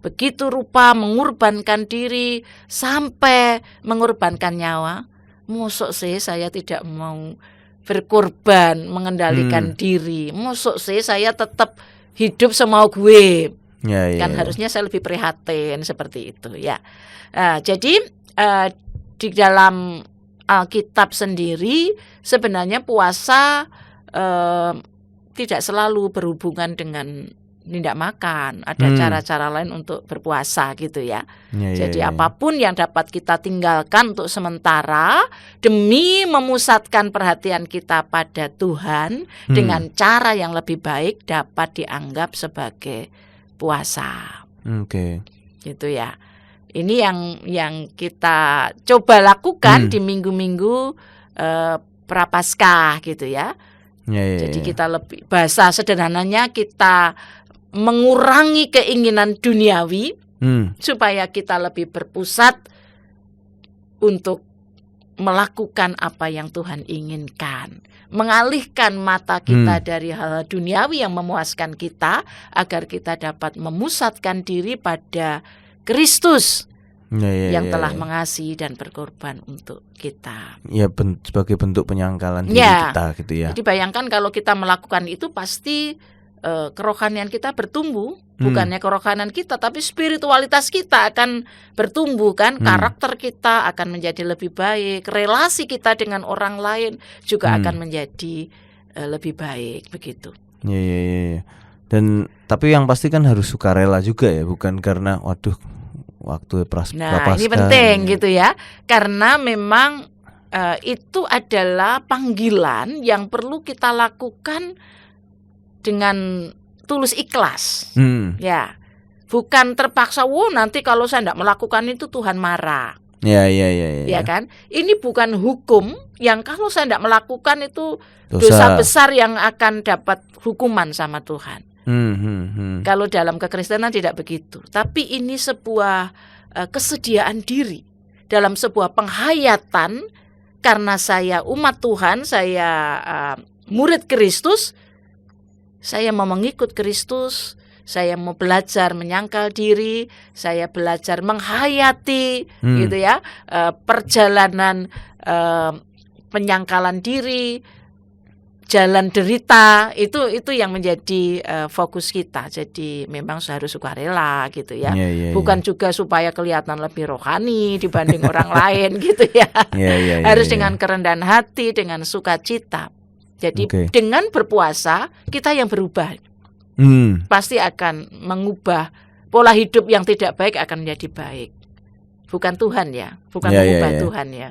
begitu rupa mengorbankan diri sampai mengorbankan nyawa. Mosok sih saya tidak mau berkorban, mengendalikan diri. Mosok sih saya tetap hidup semau gue. Kan harusnya saya lebih prihatin seperti itu ya. Jadi di dalam Alkitab sendiri sebenarnya puasa tidak selalu berhubungan dengan tidak makan. Ada cara-cara lain untuk berpuasa gitu ya. Jadi apapun yang dapat kita tinggalkan untuk sementara demi memusatkan perhatian kita pada Tuhan dengan cara yang lebih baik dapat dianggap sebagai puasa. Gitu ya. Ini yang kita coba lakukan di minggu-minggu Prapaskah gitu ya. Jadi kita lebih, bahasa sederhananya kita mengurangi keinginan duniawi supaya kita lebih berpusat untuk melakukan apa yang Tuhan inginkan, mengalihkan mata kita dari hal duniawi yang memuaskan kita agar kita dapat memusatkan diri pada Kristus yang telah mengasihi dan berkorban untuk kita. Sebagai bentuk penyangkalan diri kita gitu ya. Jadi bayangkan kalau kita melakukan itu pasti kerohanian kita bertumbuh, bukannya kerohanian kita tapi spiritualitas kita akan bertumbuh kan, karakter kita akan menjadi lebih baik, relasi kita dengan orang lain juga akan menjadi lebih baik begitu. Dan tapi yang pasti kan harus sukarela juga ya, bukan karena waktu Prapaskah. Ini penting gitu ya, karena memang itu adalah panggilan yang perlu kita lakukan dengan tulus ikhlas, bukan terpaksa. Nanti kalau saya tidak melakukan itu Tuhan marah. Ya kan? Ini bukan hukum yang kalau saya tidak melakukan itu dosa besar yang akan dapat hukuman sama Tuhan. Kalau dalam kekristenan tidak begitu. Tapi ini sebuah kesediaan diri dalam sebuah penghayatan, karena saya umat Tuhan, saya murid Kristus, saya mau mengikut Kristus, saya mau belajar menyangkal diri, saya belajar menghayati gitu ya, perjalanan penyangkalan diri, jalan derita, itu yang menjadi fokus kita. Jadi memang harus sukarela gitu ya. Bukan juga supaya kelihatan lebih rohani dibanding orang lain gitu ya. Harus dengan kerendahan hati, dengan sukacita. Jadi dengan berpuasa kita yang berubah. Pasti akan mengubah pola hidup yang tidak baik akan menjadi baik. Bukan Tuhan ya, bukan mengubah Tuhan ya.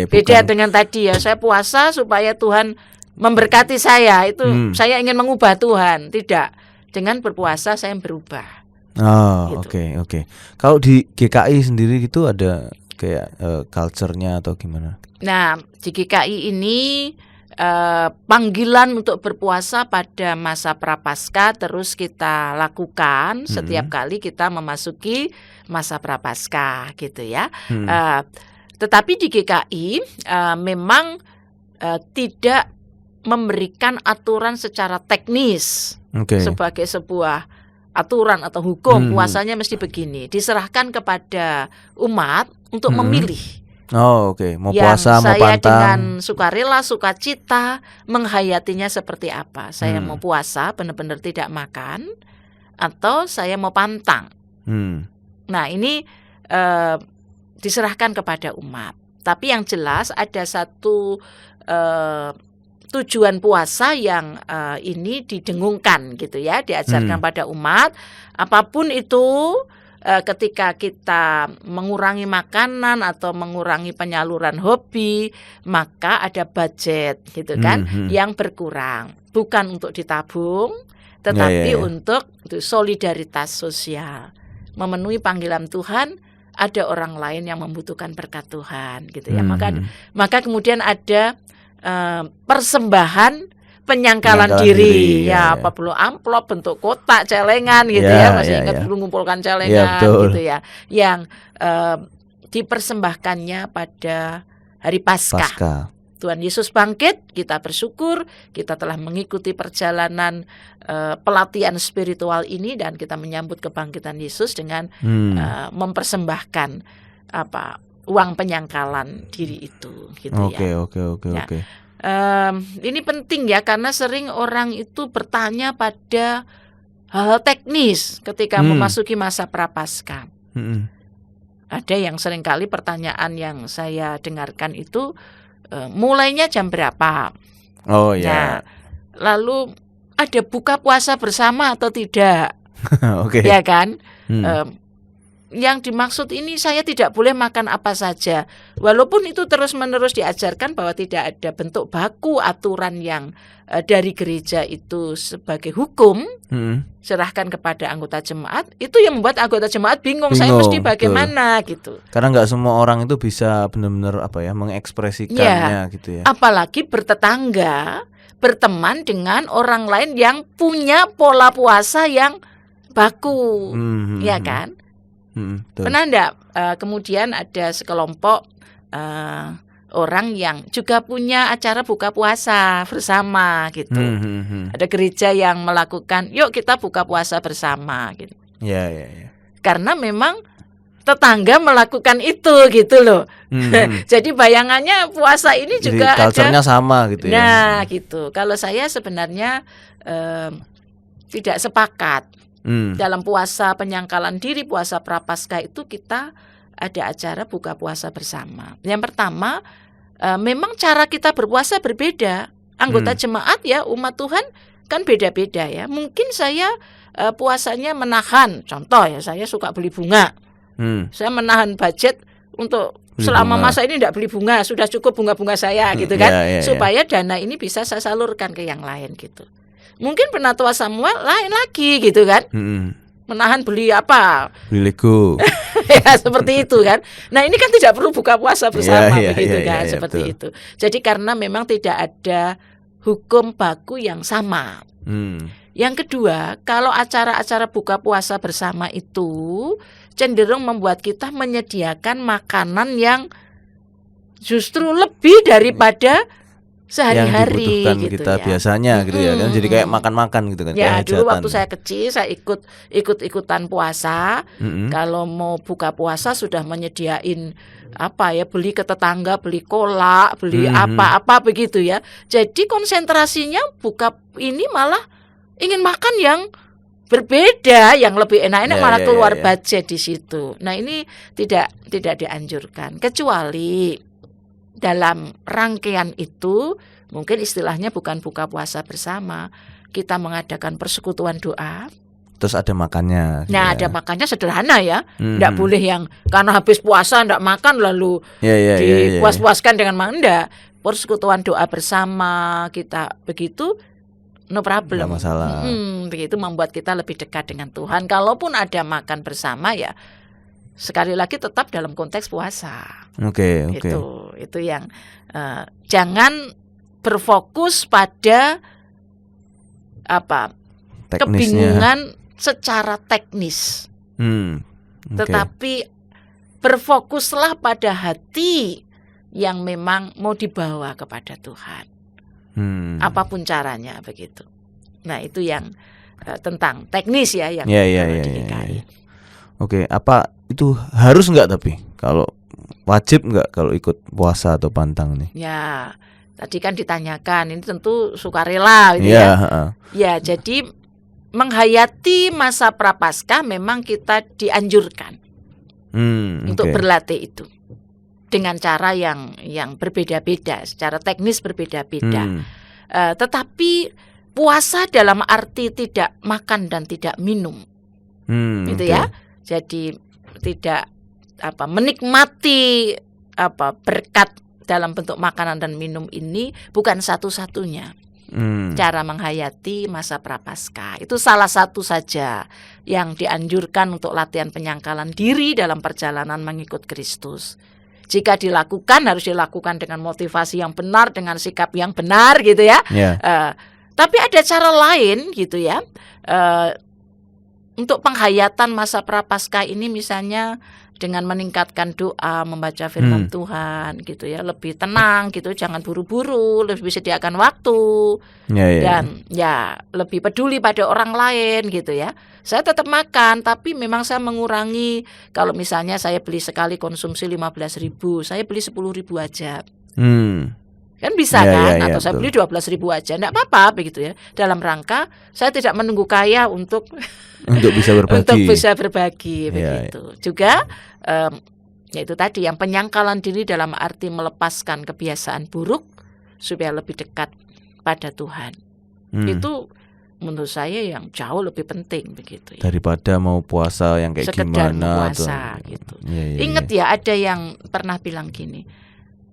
Beda dengan tadi ya, saya puasa supaya Tuhan memberkati saya, itu saya ingin mengubah Tuhan. Tidak, dengan berpuasa saya berubah. Gitu. Oke. Kalau di GKI sendiri itu ada kayak culture-nya atau gimana? Nah, di GKI ini panggilan untuk berpuasa pada masa prapaskah terus kita lakukan setiap kali kita memasuki masa prapaskah gitu ya. Tetapi di GKI memang tidak memberikan aturan secara teknis sebagai sebuah aturan atau hukum puasanya mesti begini. Diserahkan kepada umat untuk memilih. Mau puasa, mau pantang. Saya dengan sukarela, sukacita menghayatinya seperti apa. Saya mau puasa, benar-benar tidak makan, atau saya mau pantang. Nah ini diserahkan kepada umat. Tapi yang jelas ada satu tujuan puasa yang ini didengungkan gitu ya, diajarkan pada umat. Apapun itu, ketika kita mengurangi makanan atau mengurangi penyaluran hobi, maka ada budget gitu kan, yang berkurang. Bukan untuk ditabung, tetapi untuk solidaritas sosial. Memenuhi panggilan Tuhan, ada orang lain yang membutuhkan berkat Tuhan gitu ya. Maka kemudian ada persembahan penyangkalan diri ya, apa perlu amplop bentuk kotak celengan gitu ya, masih ingat dulu mengumpulkan celengan gitu ya, yang dipersembahkannya pada hari Paskah. Tuhan Yesus bangkit, kita bersyukur kita telah mengikuti perjalanan pelatihan spiritual ini, dan kita menyambut kebangkitan Yesus dengan mempersembahkan uang penyangkalan diri itu gitu ya. Oke. Ini penting ya, karena sering orang itu bertanya pada hal teknis ketika memasuki masa prapaskah. Ada yang seringkali pertanyaan yang saya dengarkan itu mulainya jam berapa? Nah, lalu ada buka puasa bersama atau tidak? Ya kan? Yang dimaksud ini saya tidak boleh makan apa saja. Walaupun itu terus-menerus diajarkan bahwa tidak ada bentuk baku aturan yang dari gereja itu sebagai hukum, serahkan kepada anggota jemaat. Itu yang membuat anggota jemaat bingung saya mesti bagaimana gitu. Karena nggak semua orang itu bisa benar-benar mengekspresikannya gitu ya. Apalagi bertetangga, berteman dengan orang lain yang punya pola puasa yang baku, ya kan? Pernah enggak kemudian ada sekelompok orang yang juga punya acara buka puasa bersama gitu. Ada gereja yang melakukan, yuk kita buka puasa bersama gitu. Karena memang tetangga melakukan itu gitu loh. Jadi bayangannya puasa ini jadi juga culture-nya sama gitu ya. Nah gitu. Kalau saya sebenarnya tidak sepakat. Dalam puasa penyangkalan diri, puasa prapaskah itu kita ada acara buka puasa bersama. Yang pertama, memang cara kita berpuasa berbeda. Anggota jemaat ya, umat Tuhan kan beda-beda ya. Mungkin saya puasanya menahan. Contoh ya, saya suka beli bunga. Saya menahan budget untuk selama masa ini tidak beli bunga, sudah cukup bunga-bunga saya gitu kan, supaya dana ini bisa saya salurkan ke yang lain gitu. Mungkin penatua Samuel lain lagi gitu kan. menahan beli apa? Beli Lego. Ya seperti itu kan. Nah ini kan tidak perlu buka puasa bersama begitu kan, seperti betul. itu. Jadi karena memang tidak ada hukum baku yang sama. Yang kedua, kalau acara-acara buka puasa bersama itu cenderung membuat kita menyediakan makanan yang justru lebih daripada sehari-hari yang dibutuhkan gitu kita ya. Biasanya gitu ya kan, jadi kayak makan-makan gitu kan. Ya dulu hajatan. waktu saya kecil saya ikut-ikutan puasa. Kalau mau buka puasa sudah menyediain apa ya, beli ke tetangga, beli kolak, beli apa-apa begitu ya. Jadi konsentrasinya buka ini malah ingin makan yang berbeda, yang lebih enak-enak, malah keluar budget di situ. Nah ini tidak dianjurkan, kecuali dalam rangkaian itu mungkin istilahnya bukan buka puasa bersama, kita mengadakan persekutuan doa. Terus ada makannya. Nah ada makannya sederhana ya, tidak boleh yang karena habis puasa tidak makan lalu dipuas-puaskan dengan makan. Enggak, persekutuan doa bersama kita begitu, no problem. Nggak masalah. Begitu membuat kita lebih dekat dengan Tuhan. Kalaupun ada makan bersama ya sekali lagi tetap dalam konteks puasa. Oke. Itu yang jangan berfokus pada apa teknisnya. Kebingungan secara teknis. Tetapi berfokuslah pada hati yang memang mau dibawa kepada Tuhan. Apapun caranya begitu. Nah itu yang tentang teknis ya yang diingkari. Oke, apa itu harus nggak tapi kalau wajib nggak kalau ikut puasa atau pantang nih? Ya, tadi kan ditanyakan ini tentu sukarela gitu ya. Ya, jadi menghayati masa prapaskah memang kita dianjurkan untuk berlatih itu dengan cara yang berbeda-beda, secara teknis berbeda-beda. Tetapi puasa dalam arti tidak makan dan tidak minum, gitu ya. Jadi tidak menikmati berkat dalam bentuk makanan dan minum ini bukan satu-satunya cara menghayati masa prapaskah. Itu salah satu saja yang dianjurkan untuk latihan penyangkalan diri dalam perjalanan mengikut Kristus. Jika dilakukan harus dilakukan dengan motivasi yang benar, dengan sikap yang benar gitu ya. Tapi ada cara lain gitu ya. Untuk penghayatan masa prapaskah ini misalnya dengan meningkatkan doa, membaca firman Tuhan gitu ya, lebih tenang gitu, jangan buru-buru, lebih sediakan waktu dan lebih peduli pada orang lain gitu ya. Saya tetap makan tapi memang saya mengurangi, kalau misalnya saya beli sekali konsumsi 15.000, saya beli 10.000 aja. Kan bisa kan, atau saya beli 12.000 aja, enggak apa-apa begitu ya. Dalam rangka saya tidak menunggu kaya untuk bisa berbagi. Untuk bisa berbagi begitu. Juga yaitu tadi yang penyangkalan diri dalam arti melepaskan kebiasaan buruk supaya lebih dekat pada Tuhan. Itu menurut saya yang jauh lebih penting begitu ya. Daripada mau puasa yang kayak sekedar gimana puasa gitu. Ingat ya, ada yang pernah bilang gini,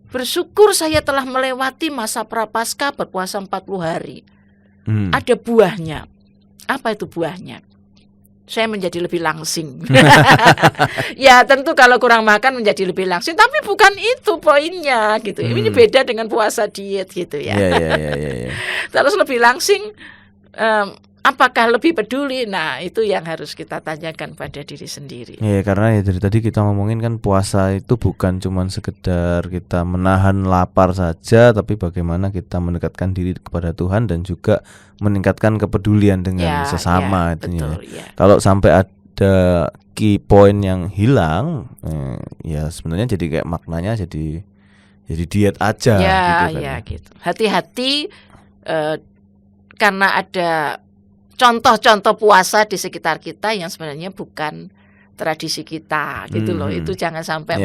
bersyukur saya telah melewati masa prapaskah berpuasa 40 hari. Ada buahnya. Apa itu buahnya? Saya menjadi lebih langsing. Ya tentu kalau kurang makan menjadi lebih langsing, tapi bukan itu poinnya gitu. Ini beda dengan puasa diet gitu ya. Terus lebih langsing, apakah lebih peduli? Nah itu yang harus kita tanyakan pada diri sendiri. Iya, karena ya dari tadi kita ngomongin kan puasa itu bukan cuma sekedar kita menahan lapar saja, tapi bagaimana kita mendekatkan diri kepada Tuhan dan juga meningkatkan kepedulian dengan sesama itu. Kalau sampai ada key point yang hilang, ya sebenarnya jadi kayak maknanya jadi diet aja gitu kan. Gitu. Hati-hati karena ada contoh-contoh puasa di sekitar kita yang sebenarnya bukan tradisi kita gitu loh. Itu jangan sampai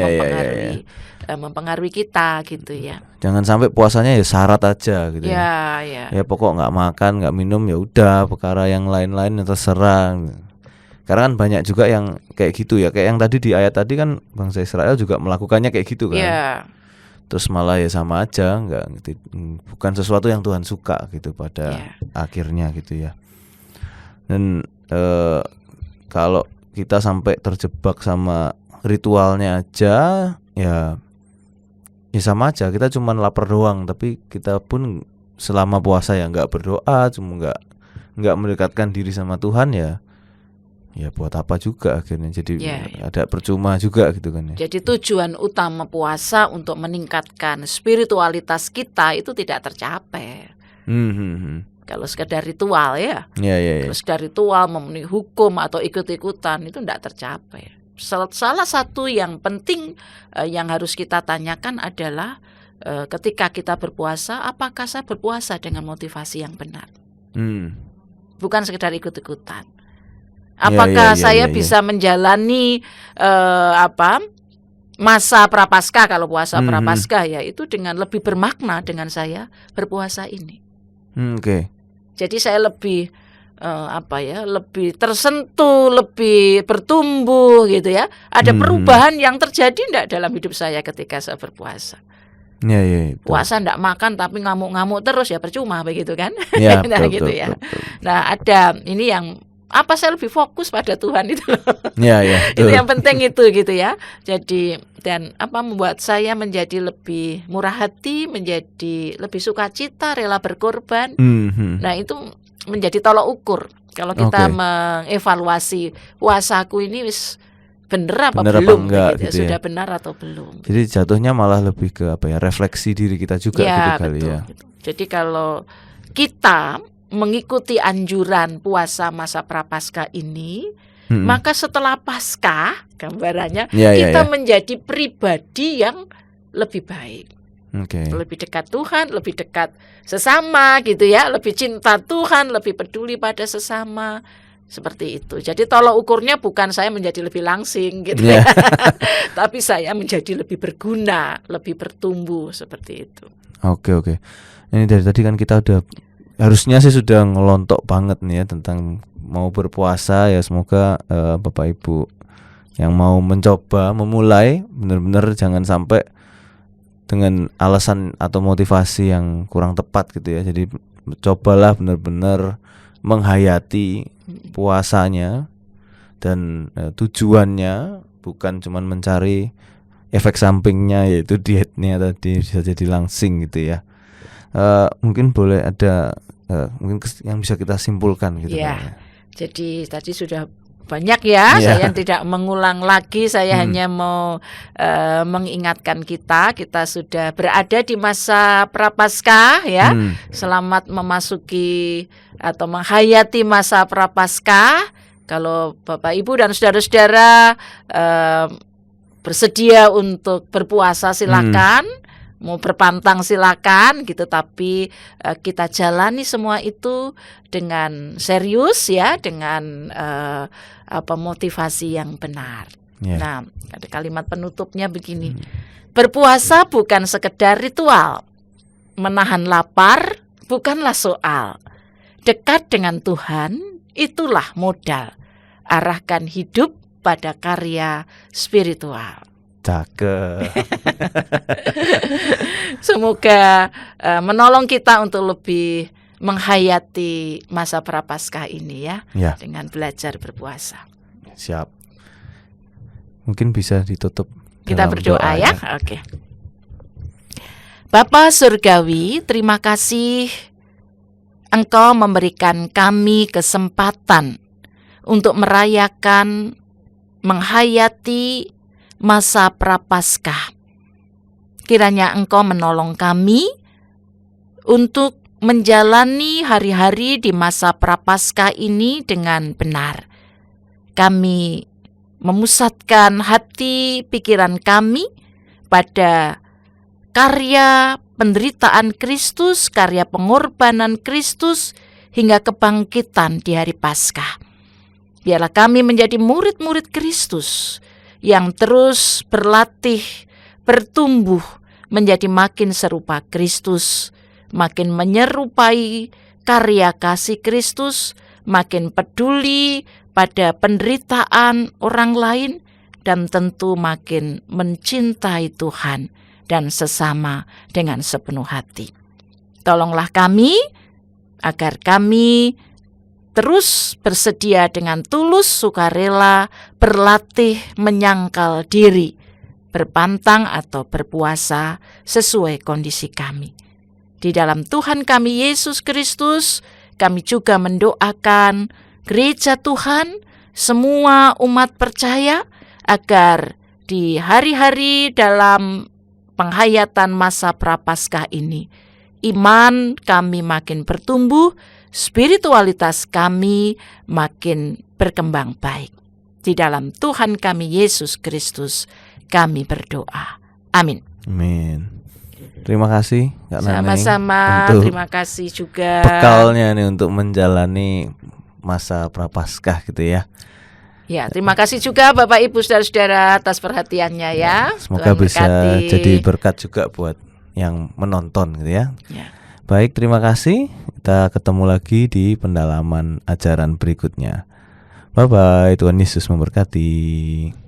mempengaruhi kita gitu ya. Jangan sampai puasanya ya syarat aja gitu ya. Ya pokok nggak makan, nggak minum ya udah, perkara yang lain-lain terserah. Karena kan banyak juga yang kayak gitu ya. Kayak yang tadi di ayat tadi kan bangsa Israel juga melakukannya kayak gitu kan. Terus malah ya sama aja, bukan sesuatu yang Tuhan suka gitu pada akhirnya gitu ya. Dan kalau kita sampai terjebak sama ritualnya aja, ya sama aja, kita cuma lapar doang, tapi kita pun selama puasa ya nggak berdoa, cuma nggak mendekatkan diri sama Tuhan, ya buat apa juga akhirnya, jadi ada percuma juga gitu kan ya. Jadi tujuan utama puasa untuk meningkatkan spiritualitas kita itu tidak tercapai. Kalau sekedar ritual ya. Kalau sekedar ritual memenuhi hukum atau ikut-ikutan itu tidak tercapai. Salah satu yang penting yang harus kita tanyakan adalah ketika kita berpuasa, apakah saya berpuasa dengan motivasi yang benar? Bukan sekedar ikut-ikutan. Apakah saya bisa menjalani masa prapaskah, kalau puasa prapaskah ya itu dengan lebih bermakna dengan saya berpuasa ini. Jadi saya lebih lebih tersentuh, lebih bertumbuh gitu ya. Ada perubahan yang terjadi enggak dalam hidup saya ketika saya berpuasa? Puasa enggak makan tapi ngamuk-ngamuk terus ya percuma begitu kan? Nah gitu ya. Nah ada ini yang saya lebih fokus pada Tuhan itu loh. Itu yang penting itu gitu ya. Jadi dan membuat saya menjadi lebih murah hati, menjadi lebih sukacita, rela berkorban. Nah itu menjadi tolok ukur kalau kita mengevaluasi puasaku ini wis bener apa belum enggak, gitu sudah benar atau belum. Jadi jatuhnya malah lebih ke refleksi diri kita juga gitu kali betul, ya. Betul. Jadi kalau kita mengikuti anjuran puasa masa prapaskah ini, maka setelah Paskah gambarannya kita menjadi pribadi yang lebih baik. Lebih dekat Tuhan, lebih dekat sesama gitu ya, lebih cinta Tuhan, lebih peduli pada sesama. Seperti itu. Jadi tolok ukurnya bukan saya menjadi lebih langsing gitu ya. Tapi saya menjadi lebih berguna, lebih bertumbuh seperti itu. Oke. Ini dari tadi kan kita harusnya sih sudah ngelontok banget nih ya tentang mau berpuasa ya. Semoga Bapak Ibu yang mau mencoba memulai benar-benar jangan sampai dengan alasan atau motivasi yang kurang tepat gitu ya. Jadi cobalah benar-benar menghayati puasanya dan tujuannya bukan cuma mencari efek sampingnya yaitu dietnya tadi, bisa jadi langsing gitu ya. Mungkin boleh ada mungkin yang bisa kita simpulkan gitu ya. Jadi tadi sudah banyak ya, saya tidak mengulang lagi, saya hanya mau mengingatkan kita sudah berada di masa prapaskah ya. Selamat memasuki atau menghayati masa prapaskah. Kalau Bapak Ibu dan saudara-saudara bersedia untuk berpuasa silakan. Mau berpantang silakan gitu, tapi kita jalani semua itu dengan serius ya, dengan motivasi yang benar. Nah, ada kalimat penutupnya begini. Berpuasa bukan sekedar ritual. Menahan lapar bukanlah soal. Dekat dengan Tuhan itulah modal. Arahkan hidup pada karya spiritual. Cakep. Semoga menolong kita untuk lebih menghayati masa prapaskah ini ya. Dengan belajar berpuasa. Siap. Mungkin bisa ditutup. Kita berdoa ya. Oke. Bapa Surgawi, terima kasih Engkau memberikan kami kesempatan untuk merayakan, menghayati masa prapaskah. Kiranya Engkau menolong kami untuk menjalani hari-hari di masa prapaskah ini dengan benar. Kami memusatkan hati pikiran kami pada karya penderitaan Kristus, karya pengorbanan Kristus hingga kebangkitan di hari Paskah. Biarlah kami menjadi murid-murid Kristus yang terus berlatih, bertumbuh menjadi makin serupa Kristus, makin menyerupai karya kasih Kristus, makin peduli pada penderitaan orang lain, dan tentu makin mencintai Tuhan dan sesama dengan sepenuh hati. Tolonglah kami agar kami terus bersedia dengan tulus sukarela berlatih menyangkal diri, berpantang atau berpuasa sesuai kondisi kami. Di dalam Tuhan kami Yesus Kristus, kami juga mendoakan gereja Tuhan, semua umat percaya, agar di hari-hari dalam penghayatan masa Prapaskah ini, iman kami makin bertumbuh, spiritualitas kami makin berkembang baik. Di dalam Tuhan kami Yesus Kristus, kami berdoa. Amin. Amin. Terima kasih Kak Naneng. Sama-sama, terima kasih juga. Bekalnya nih untuk menjalani masa Prapaskah gitu ya. Ya, terima kasih juga Bapak Ibu Saudara-saudara atas perhatiannya ya. Semoga bisa jadi berkat juga buat yang menonton gitu ya. Baik, terima kasih. Kita ketemu lagi di pendalaman ajaran berikutnya. Bye bye, Tuhan Yesus memberkati.